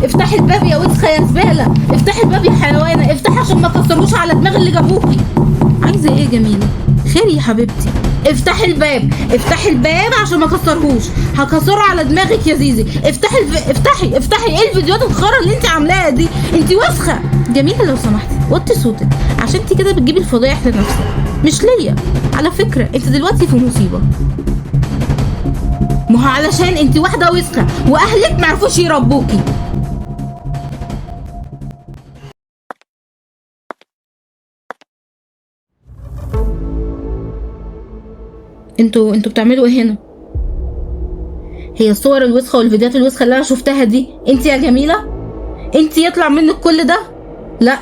افتحي الباب يا وسخه يا زباله، افتحي الباب يا حيوانه، افتحي عشان ما تكسروش على دماغ اللي جابوكي. عايزه ايه يا جميله؟ خير يا حبيبتي. افتحي الباب، افتحي الباب عشان ما كسرهوش، هكسره على دماغك يا زيزي. افتحي ايه الفيديوهات الخرا اللي انت عاملاها دي؟ انت وسخه. جميله لو سمحتي وطي صوتك، عشان انت كده بتجيبي الفضايح لنفسك مش ليا. على فكره انت دلوقتي في مصيبه، ما هو علشان انت واحده وسخه واهلك معرفوش يربوكي. انتوا بتعملوا ايه هنا؟ هي الصور الوسخه والفيديوهات الوسخه اللي انا شفتها دي انت يا جميله؟ انت يطلع منك كل ده؟ لا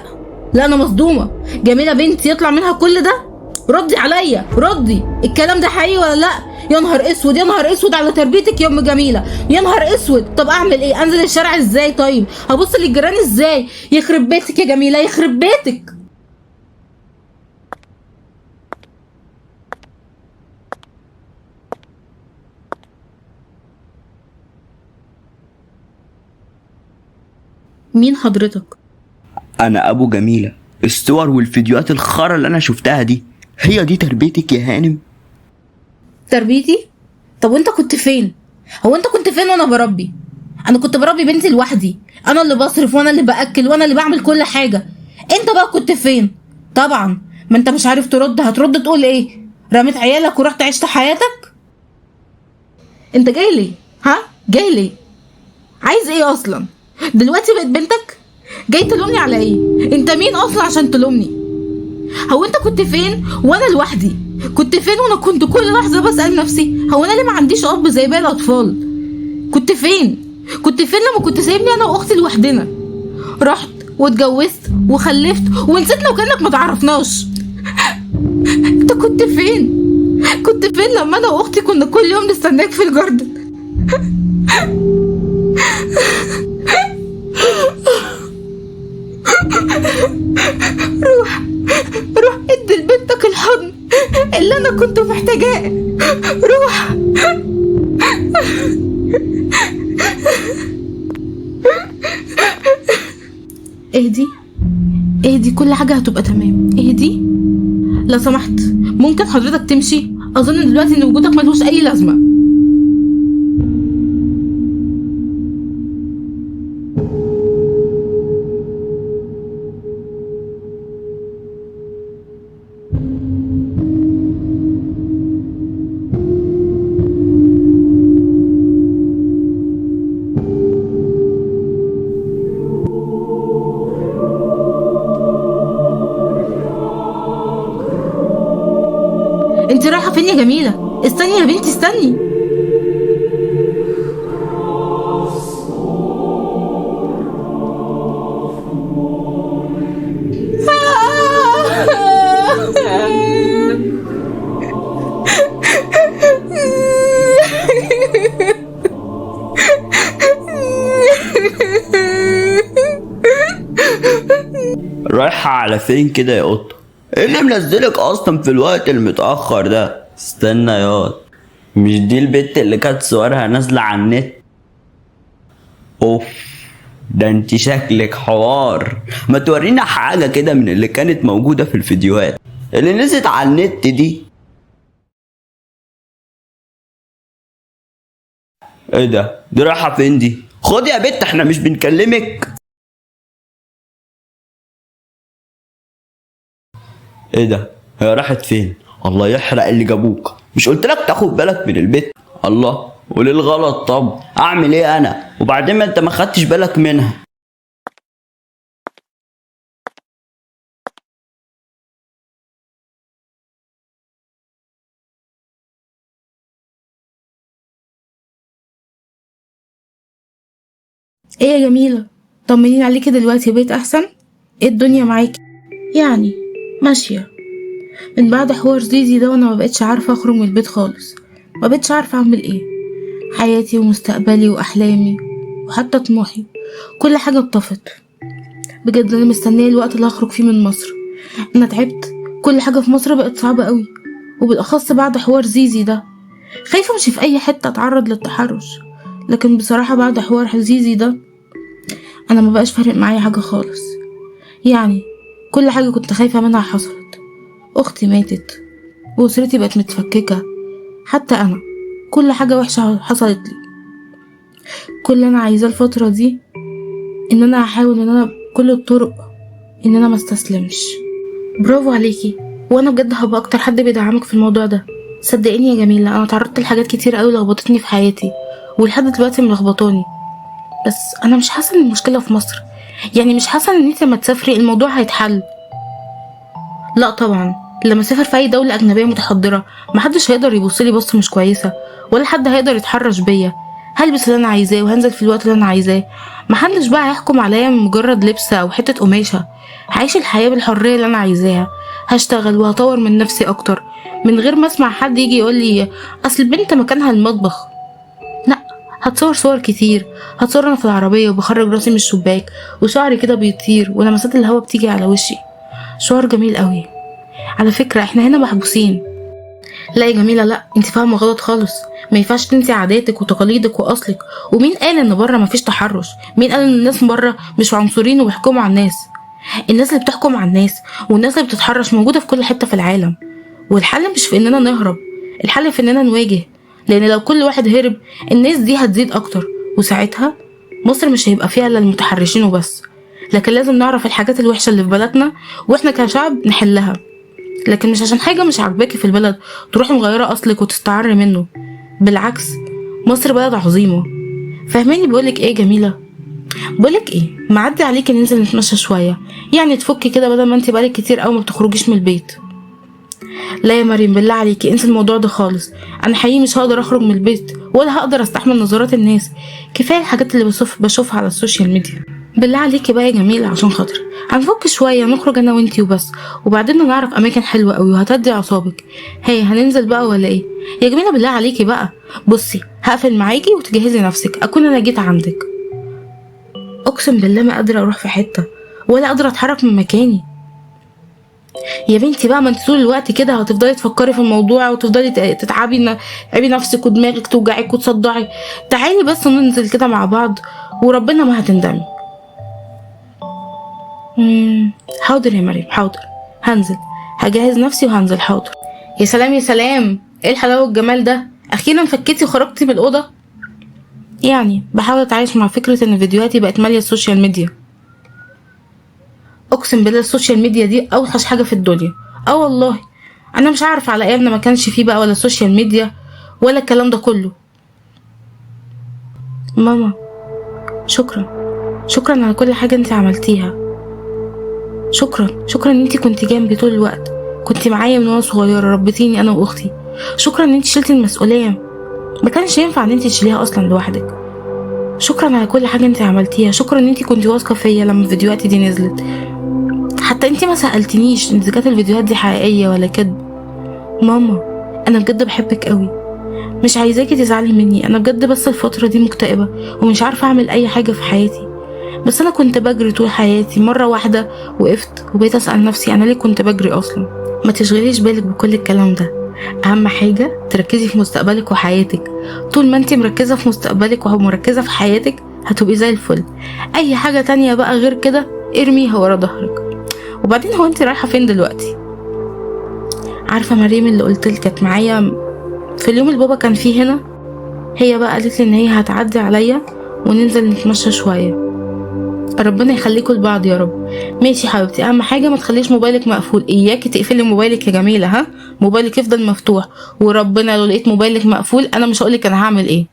انا مصدومه. جميله بنتي يطلع منها كل ده؟ ردي عليا، ردي، الكلام ده حقيقي ولا لا؟ يا نهار اسود، يا نهار اسود على تربيتك يا ام جميله، يا نهار اسود. طب اعمل ايه؟ انزل الشارع ازاي؟ طيب هبص للجيران ازاي؟ يخرب بيتك يا جميله، يخرب بيتك. مين حضرتك؟ انا ابو جميله. الصور والفيديوهات الخرا اللي انا شفتها دي هي دي تربيتك يا هانم؟ تربيتي؟ طب وانت كنت فين؟ هو انت كنت فين وانا بربي؟ انا كنت بربي بنتي لوحدي، انا اللي بصرف وانا اللي باكل وانا اللي بعمل كل حاجه. انت بقى كنت فين؟ طبعا ما انت مش عارف ترد، هترد تقول ايه؟ رميت عيالك ورحت عشت حياتك؟ انت جاي ليه؟ ها؟ جاي ليه؟ عايز ايه اصلا؟ دلوقتي بقت بنتك؟ جاي تلومني على ايه؟ انت مين اصلا عشان تلومني؟ هو انت كنت فين وانا لوحدي؟ كنت فين وانا كنت كل لحظه بسال نفسي هو انا ليه ما عنديش اب زي باقي الاطفال؟ كنت فين لما كنت سايبني انا واختي لوحدنا؟ رحت واتجوزت وخلفت ونسيتنا وكانك ما تعرفناش. انت كنت فين لما انا واختي كنا كل يوم نستناك في الجاردن؟ روح ادي لبنتك الحضن اللي انا كنت محتاجاه. روح. اهدي، كل حاجة هتبقى تمام. اهدي لو سمحت، ممكن حضرتك تمشي؟ اظن دلوقتي ان وجودك ملوش اي لازمة. فين يا جميله؟ استني يا بنتي استني. رايحة على فين كده يا قطة؟ ايه اللي منزلك اصلا في الوقت المتأخر ده؟ استنى ياض، مش دي البت اللي كانت صورها نازلة على النت؟ اوف، ده انت شكلك حوار. ما تورينا حاجة كده من اللي كانت موجودة في الفيديوهات اللي نزلت على النت دي. ايه ده؟ دي رايحة فين دي؟ خد يا بت، احنا مش بنكلمك. ايه ده؟ هي راحت فين؟ الله يحرق اللي جابوك، مش قلت لك تاخد بالك من البيت؟ الله، وليه الغلط؟ طب اعمل ايه انا؟ وبعدين ما انت ما خدتش بالك منها. ايه يا جميله؟ طمنين عليكي دلوقتي، بقيت احسن؟ ايه الدنيا معاكي؟ يعني ماشيه. من بعد حوار زيزي ده وانا ما بقتش عارفه اخرج من البيت خالص، ما بقتش عارفه اعمل ايه. حياتي ومستقبلي واحلامي وحتى طموحي، كل حاجه اتطفت. بجد انا مستنيه الوقت اللي هخرج فيه من مصر. انا تعبت، كل حاجه في مصر بقت صعبه قوي، وبالاخص بعد حوار زيزي ده. خايفه امشي في اي حته اتعرض للتحرش، لكن بصراحه بعد حوار زيزي ده انا ما بقاش فارق معايا حاجه خالص. يعني كل حاجه كنت خايفه منها حصلت. اختي ماتت واسرتي بقت متفككه، حتى انا كل حاجه وحشه حصلت لي. كل اللي انا عايزاه الفتره دي ان انا هحاول ان انا بكل الطرق ان انا ما استسلمش. برافو عليكي، وانا بجد هبقى اكتر حد بيدعمك في الموضوع ده. صدقيني يا جميله، انا تعرضت لحاجات كتير قوي لخبطتني في حياتي ولحد دلوقتي ملخبطاني، بس انا مش حاسه ان المشكله في مصر. يعني مش حاسه ان انت لما تسافري الموضوع هيتحل. لا طبعا، لما اسافر في اي دوله اجنبيه متحضره محدش هيقدر يبصلي بصه مش كويسه، ولا حد هيقدر يتحرش بيا. هلبس اللي انا عايزاه وهنزل في الوقت اللي انا عايزاه. محدش بقى هيحكم عليا من مجرد لبس او حته قماشه. هعيش الحياه بالحريه اللي انا عايزاها. هشتغل وهطور من نفسي اكتر من غير ما اسمع حد يجي يقول لي اصل البنت مكانها المطبخ. لا، هتصور صور كتير. هتصور انا في العربيه وبخرج راسي من الشباك وشعري كده بيطير ولمسات الهوا بتيجي على وشي. شعور جميل قوي. على فكره احنا هنا محبوسين. لا يا جميله، لا، انت فاهمه غلط خالص. ما ينفعش تنسي عاداتك وتقاليدك واصلك. ومين قال ان بره مفيش تحرش؟ مين قال ان الناس بره مش عنصريين وبيحكموا على الناس؟ الناس اللي بتحكم على الناس والناس اللي بتتحرش موجوده في كل حته في العالم. والحل مش في اننا نهرب، الحل في اننا نواجه. لان لو كل واحد هرب الناس دي هتزيد اكتر، وساعتها مصر مش هيبقى فيها الا المتحرشين وبس. لكن لازم نعرف الحاجات الوحشه اللي في بلدنا واحنا كشعب نحلها. لكن مش عشان حاجه مش عاجباكي في البلد تروحي مغيره اصلك وتستعري منه. بالعكس، مصر بلد عظيمه. فاهماني بقولك ايه جميله؟ بقولك ايه، معدي عليكي ننزل نتمشى شويه، يعني تفكي كده بدل ما انت بقالك كتير قوي ما بتخرجيش من البيت. لا يا مريم، بالله عليكي انسي الموضوع ده خالص. انا حقيقي مش هقدر اخرج من البيت ولا هقدر استحمل نظرات الناس. كفايه الحاجات اللي بشوفها على السوشيال ميديا. بالله عليكي بقى يا جميله، عشان خاطر هنفك شويه، نخرج انا وانتي وبس، وبعدين نعرف اماكن حلوه قوي وهتدي اعصابك. هي هننزل بقى ولا ايه يا جميله؟ بالله عليكي بقى. بصي، هقفل معاكي وتجهزي نفسك اكون انا جيت عندك. اقسم بالله ما قادره اروح في حته ولا قادره اتحرك من مكاني. يا بنتي بقى، ما انت طول الوقت كده هتفضلي تفكري في الموضوع وتفضلي تتعبي نفسك ودماغك توجعك وتصدعي. تعالي بس ننزل كده مع بعض وربنا ما هتندمي. حاضر يا مريم، حاضر. هنزل، هجهز نفسي وهنزل. حاضر. يا سلام يا سلام، ايه الحلاوه والجمال ده؟ اخيرا فكيتي وخرجتي من الاوضه. يعني بحاول اتعايش مع فكره ان فيديوهاتي بقت ماليه السوشيال ميديا. اقسم بالله السوشيال ميديا دي اوحش حاجه في الدنيا. اه والله، انا مش عارفه على ايامنا ما كانش فيه بقى ولا سوشيال ميديا ولا الكلام ده كله. ماما، شكرا، شكرا على كل حاجه انت عملتيها. شكرا ان انت كنت جنبي طول الوقت، كنت معايا من وانا صغيره، ربيتيني انا واختي. شكرا ان انت شلتي المسؤوليه، ما كانش ينفع ان انت تشيليها اصلا لوحدك. شكرا على كل حاجه انت عملتيها، شكرا ان انت كنتي واثقه فيا لما فيديوهاتي دي نزلت. حتى انت ما سالتنيش اذا كانت الفيديوهات دي حقيقيه ولا كده. ماما انا بجد بحبك قوي، مش عايزاكي تزعلي مني، انا بجد بس الفتره دي مكتئبه ومش عارفه اعمل اي حاجه في حياتي. بس انا كنت بجري طول حياتي، مره واحده وقفت وبقيت اسال نفسي انا ليه كنت بجري اصلا. ما تشغليش بالك بكل الكلام ده، اهم حاجه تركزي في مستقبلك وحياتك. طول ما انت مركزه في مستقبلك ومركزه في حياتك هتبقي زي الفل. اي حاجه تانية بقى غير كده ارميها ورا ظهرك. وبعدين هو انت رايحه فين دلوقتي؟ عارفه مريم اللي قلتلك كانت معايا في اليوم اللي بابا كان فيه هنا؟ هي بقى قالت لي ان هي هتعدي عليا وننزل نتمشى شويه. ربنا يخليكوا لبعض يا رب. ماشي حبيبتي، اهم حاجه ما تخليش موبايلك مقفول، اياكي تقفلي موبايلك يا جميله، ها؟ موبايلك يفضل مفتوح، وربنا لو لقيت موبايلك مقفول انا مش هقولك انا هعمل ايه.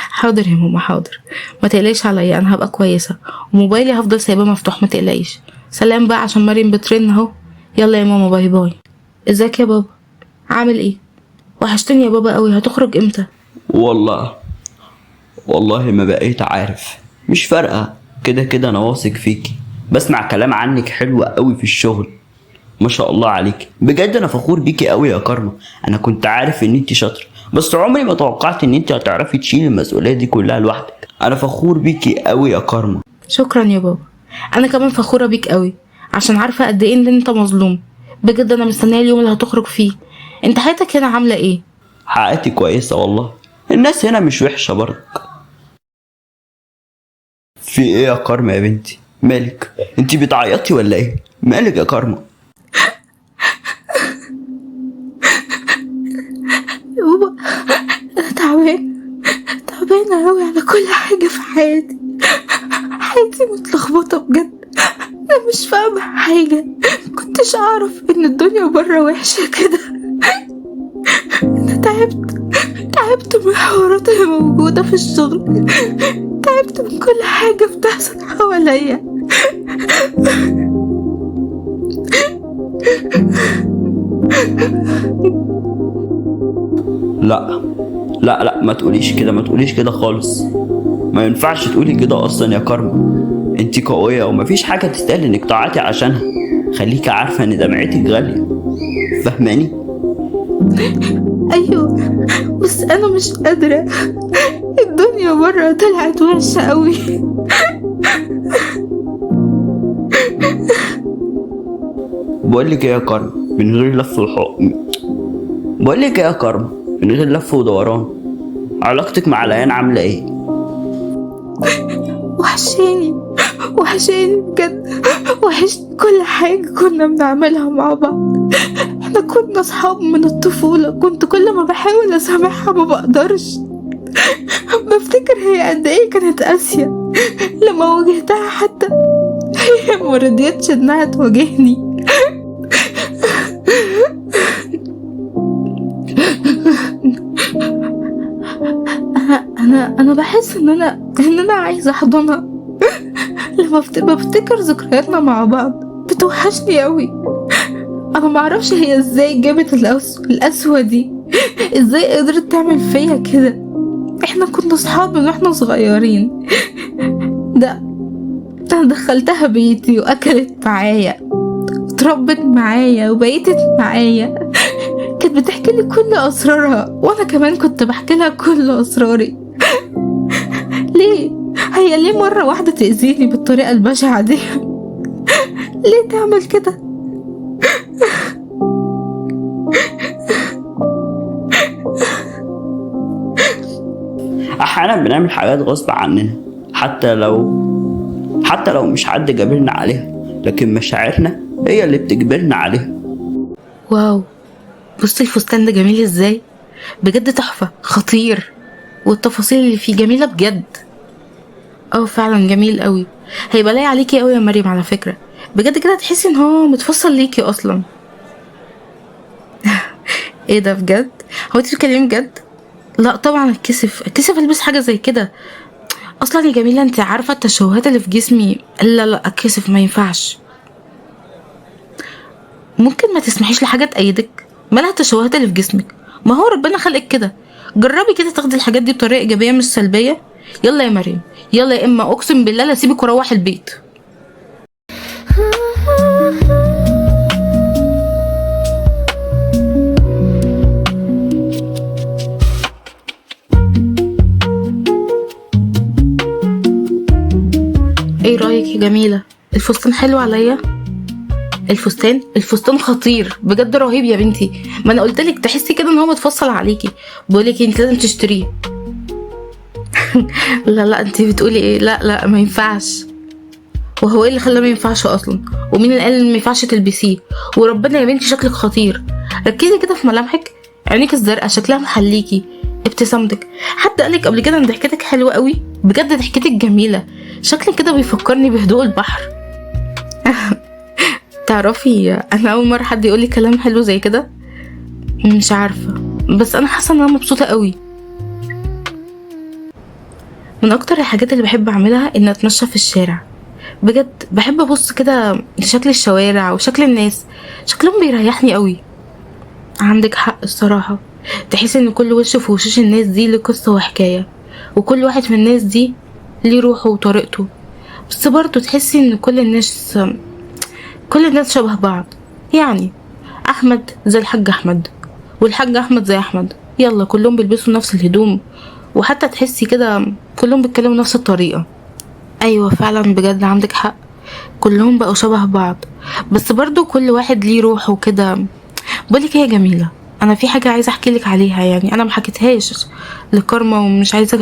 حاضر يا ماما حاضر، ما تقلقيش عليا، انا هبقى كويسه وموبايلي هفضل سايباه مفتوح، ما تقلقيش. سلام بقى عشان مريم بترن اهو. يلا يا ماما، باي باي. ازيك يا بابا؟ عامل ايه؟ وحشتني يا بابا قوي، هتخرج امتى؟ والله ما بقيت عارف، مش فارقة، كده كده انا واثق فيكي، بسمع كلام عنك حلو قوي في الشغل، ما شاء الله عليك، بجد انا فخور بيكي قوي يا كارما. انا كنت عارف ان انت شاطرة، بس عمري ما توقعت ان انت هتعرفي تشيلي المسؤولية دي كلها لوحدك. انا فخور بيكي قوي يا كارما. شكرا يا بابا، انا كمان فخوره بيك قوي عشان عارفه قد ايه ان انت مظلوم. بجد انا مستنيه اليوم اللي هتخرج فيه. انت حياتك هنا عامله ايه؟ حقيقتي كويسة والله، الناس هنا مش وحشة برضك. في ايه يا كارما يا بنتي؟ مالك؟ انت بتعيطي ولا ايه؟ مالك يا كارما؟ يا بابا انا تعبانه قوي على كل حاجه في حياتي. حياتي متلخبطه بجد، انا مش فاهمه حاجه، كنتش اعرف ان الدنيا بره وحشه كده. انا تعبت من الحوارات اللي موجوده في الشغل، تعبت من كل حاجه بتحصل حواليا. لا لا لا، ما تقوليش كده، ما تقوليش كده خالص، ما ينفعش تقولي كده اصلا يا كارما. انت قوية ومفيش حاجة تستاهل انك تعيطي عشانها، خليكي عارفة ان دمعتك غالية، فاهماني؟ ايوه بس انا مش قادره، الدنيا بره طلعت وحشه قوي. بقولك ايه يا كارما، من غير لف بقولك ايه يا كارما، من غير لف ودوران، علاقتك مع العيان عاملة ايه؟ وحشاني بجد، وحشت كل حاجة كنا بنعملها مع بعض. احنا كنا صحاب من الطفولة، كنت كل ما بحاول اسامحها ما بقدرش. بفتكر هي قد ايه كانت قاسية لما واجهتها، حتى هي ما رضيتش انها تواجهني. انا بحس ان انا عايزة احضنها. لما بفتكر ذكرياتنا مع بعض بتوحشني قوي. انا معرفش هي ازاي جابت القسوة دي، ازاي قدرت تعمل فيا كده. احنا كنا صحاب من واحنا صغيرين. ده انا دخلتها بيتي واكلت معايا وتربت معايا وبيتت معايا، كانت بتحكي لي كل اسرارها وانا كمان كنت بحكي لها كل اسراري. ليه مرة واحدة تأذيني بالطريقة البشعة دي؟ ليه تعمل كده؟ احيانا بنعمل حاجات غصب عننا، حتى لو مش حد جابرنا عليها، لكن مشاعرنا هي اللي بتجبرنا عليها. واو، بصي الفستان ده جميل ازاي، بجد تحفة، خطير، والتفاصيل اللي فيه جميلة بجد. فعلا جميل قوي، هيبقى لايق عليكي قوي يا مريم على فكرة، بجد كده تحسي ان هو متفصل ليكي اصلا. ايه ده بجد؟ هو انت بتتكلمي بجد؟ لا طبعا اتكسف البس حاجة زي كده اصلا يا جميلة، انت عارفة التشوهات اللي في جسمي. لا اتكسف، ما ينفعش. ممكن ما تسمحيش لحاجة تأيدك؟ مالها التشوهات اللي في جسمك؟ ما هو ربنا خلقك كده. جربي كده تاخدي الحاجات دي بطريقه ايجابيه مش سلبيه. يلا يا مريم، يلا، يا اما اقسم بالله لا اسيبك واروح البيت. ايه رايك يا جميله؟ الفستان حلو عليا؟ الفستان خطير بجد، رهيب يا بنتي. ما انا قلت لك تحسي كده ان هو متفصل عليكي. بقولك انت لازم تشتريه. لا لا، انت بتقولي ايه؟ لا لا، ما ينفعش. وهو ايه اللي خلاه ما ينفعش اصلا؟ ومين اللي قال ان ما ينفعش تلبسيه؟ وربنا يا بنتي شكلك خطير. ركزي كده في ملامحك، عينيك الزرقاء شكلها محليكي، ابتسامتك. حد قالك قبل كده ان ضحكتك حلوه قوي؟ بجد ضحكتك جميله، شكلك كده بيفكرني بهدوء البحر. تعرفي انا اول مره حد يقولي كلام حلو زي كده. مش عارفه، بس انا حاسه ان انا مبسوطه قوي. من اكتر الحاجات اللي بحب اعملها ان اتمشى في الشارع. بجد بحب ابص كده لشكل الشوارع وشكل الناس، شكلهم بيريحني قوي. عندك حق الصراحه، تحس ان كل وش في وشوش الناس دي له قصه وحكايه، وكل واحد من الناس دي ليه روحه وطريقته. بس برضه تحسي ان كل الناس شبه بعض. يعني احمد زي الحاج احمد، والحاج احمد زي احمد، يلا كلهم بيلبسوا نفس الهدوم، وحتى تحسي كده كلهم بيتكلموا نفس الطريقة. ايوه فعلا بجد عندك حق، كلهم بقوا شبه بعض، بس برضو كل واحد ليه روحه كده. بقولك ايه يا جميلة، انا في حاجة عايزة احكي لك عليها، يعني انا محكيتهاش لكارما،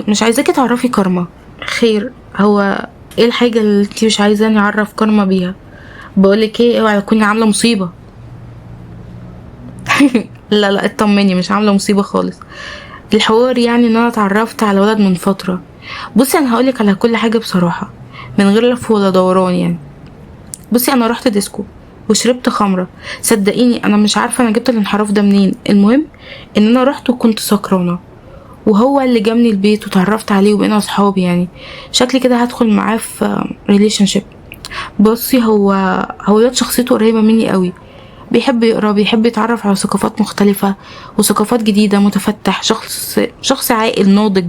مش عايزاكي تعرفي كارما. خير، هو ايه الحاجة اللي انتي مش عايزاني اعرف كارما بيها؟ بقولك ايه، اوعي تكوني عاملة مصيبة. لا لا اطمني، مش عاملة مصيبة خالص. الحوار يعني ان انا اتعرفت على ولد من فترة. بصي انا هقولك على كل حاجة بصراحة من غير لف ولا دوران يعني. بصي انا رحت ديسكو وشربت خمرة، صدقيني انا مش عارفة انا جبت الانحراف ده منين. المهم ان انا رحت وكنت سكرانة، وهو اللي جابني البيت وتعرفت عليه وبقينا اصحاب. يعني شكلي كده هدخل معاه في ريليشن شيب. بصي هو ياد شخصيته قريبة مني قوي، بيحب يقرا، بيحب يتعرف على ثقافات مختلفة وثقافات جديدة، متفتح، شخص عاقل ناضج،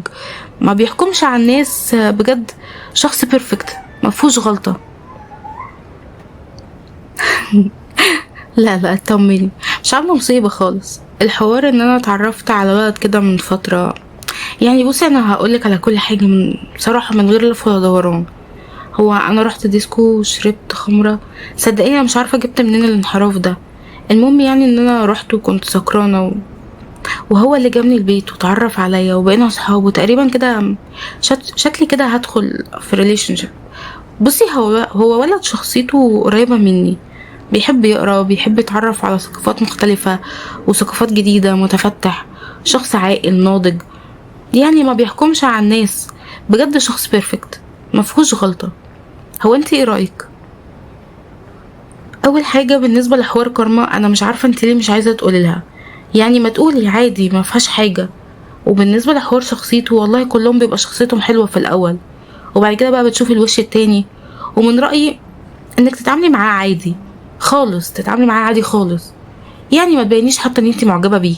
ما بيحكمش على الناس. بجد شخص بيرفكت مفهوش غلطة. لا لا اطمني، مش عاملة مصيبة خالص. الحوار ان انا اتعرفت على ولد كده من فترة. يعني بصي انا هقولك على كل حاجة من صراحة من غير لف ولا دوران. هو انا رحت ديسكو وشربت خمرة، صدقيني انا مش عارفة جبت منين الانحراف ده. المهم يعني ان انا رحت وكنت سكرانة وهو اللي جابني البيت وتعرف عليا وبقينا اصحاب، وتقريبا كده شكلي كده هدخل في ريليشن شيب. بصي هو ولد شخصيته قريبة مني، بيحب يقرا، بيحب يتعرف على ثقافات مختلفة وثقافات جديدة، متفتح، شخص عاقل ناضج، يعني ما بيحكمش على الناس. بجد شخص بيرفكت مفهوش غلطة. هو انت ايه رأيك؟ اول حاجة بالنسبة لحوار كارما، انا مش عارفة انت ليه مش عايزة تقولي لها. يعني ما تقولي عادي، ما فيهاش حاجة. وبالنسبة لحوار شخصيته، والله كلهم بيبقى شخصيتهم حلوة في الاول، وبعد كده بقى بتشوفي الوش التاني. ومن رأيي انك تتعاملي معاه عادي خالص، تتعاملي معاه عادي خالص، يعني ما تبينيش حتى ان انت معجبة بيه.